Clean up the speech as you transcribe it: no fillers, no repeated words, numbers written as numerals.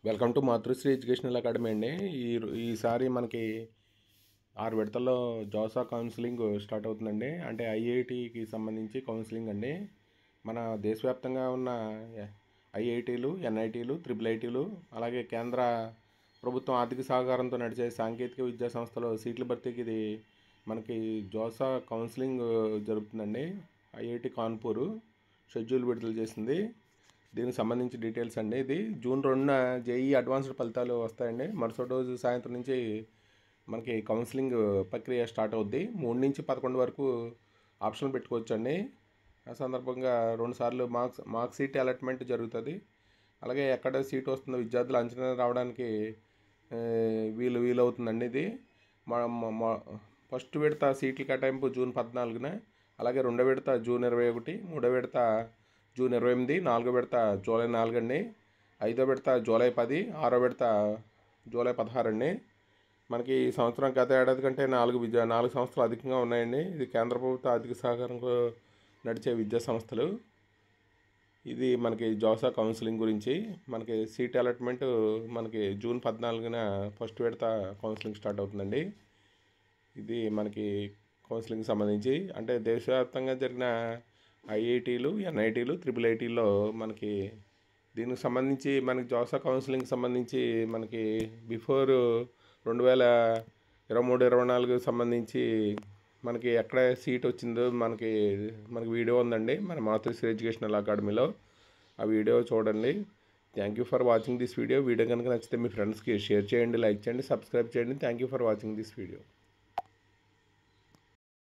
Welcome to Matrusri educational academy అండి. ఈసారి మనకి 6 విడతల్లో జాసా కౌన్సిలింగ్ స్టార్ట్ అవుతుందండి. అంటే ఐఐటికి సంబంధించి కౌన్సిలింగ్ అండి. మన దేశవ్యాప్తంగా ఉన్న ఐఐటీలు, ఎన్ఐటీలు, ట్రిపుల్ ఐటీలు, అలాగే కేంద్ర ప్రభుత్వం ఆర్థిక సహకారంతో నడిచే సాంకేతిక విద్యా సంస్థలో సీట్ల భర్తీకి ఇది మనకి జాసా కౌన్సిలింగ్ జరుగుతుందండి. ఐఐటి కాన్పూర్ షెడ్యూల్ విడుదల చేసింది. దీనికి సంబంధించి డీటెయిల్స్ అండి. ఇది జూన్ 2న జేఈ అడ్వాన్స్డ్ ఫలితాలు వస్తాయండి. మరుసటి రోజు సాయంత్రం నుంచి మనకి కౌన్సిలింగ్ ప్రక్రియ స్టార్ట్ అవుద్ది. 3 నుంచి 11 వరకు ఆప్షన్లు పెట్టుకోవచ్చు అండి. ఆ సందర్భంగా 2 సార్లు మార్క్ సీట్ అలాట్మెంట్ జరుగుతుంది. అలాగే ఎక్కడ సీట్ వస్తుందో విద్యార్థులు అంచనా రావడానికి వీలవుతుందండి. ఇది ఫస్ట్ విడత సీట్ల కేటాయింపు జూన్ 14న, అలాగే రెండో విడత జూన్ 21, మూడో విడత జూన్ 28, నాలుగో విడత జూలై 4 అండి, ఐదో విడత జూలై 10, ఆరో విడత జూలై 16 అండి. మనకి ఈ సంవత్సరం గత ఏడాది కంటే 4 సంవత్సరాలు అధికంగా ఉన్నాయండి. ఇది కేంద్ర ప్రభుత్వ ఆర్థిక సహకారంతో నడిచే విద్యా సంస్థలు. ఇది మనకి జాసా కౌన్సిలింగ్ గురించి. మనకి సీట్ అలాట్మెంట్ మనకి జూన్ 14న ఫస్ట్ విడత కౌన్సిలింగ్ స్టార్ట్ అవుతుందండి. ఇది మనకి కౌన్సిలింగ్ సంబంధించి అంటే దేశవ్యాప్తంగా జరిగిన ఐఐటీలు, ఎన్ఐటీలు, ట్రిపుల్ ఐటీల్లో మనకి దీనికి సంబంధించి మనకి జాసా కౌన్సిలింగ్ సంబంధించి మనకి బిఫోర్ 2023-24 సంబంధించి మనకి ఎక్కడ సీట్ వచ్చిందో మనకి వీడియో ఉందండి మన మాతృశ్రీ ఎడ్యుకేషనల్ అకాడమీలో. ఆ వీడియో చూడండి. Thank you for watching this video. Video కనుక నచ్చితే మీ ఫ్రెండ్స్కి షేర్ చేయండి, లైక్ చేయండి, సబ్స్క్రైబ్ చేయండి. Thank you for watching this video.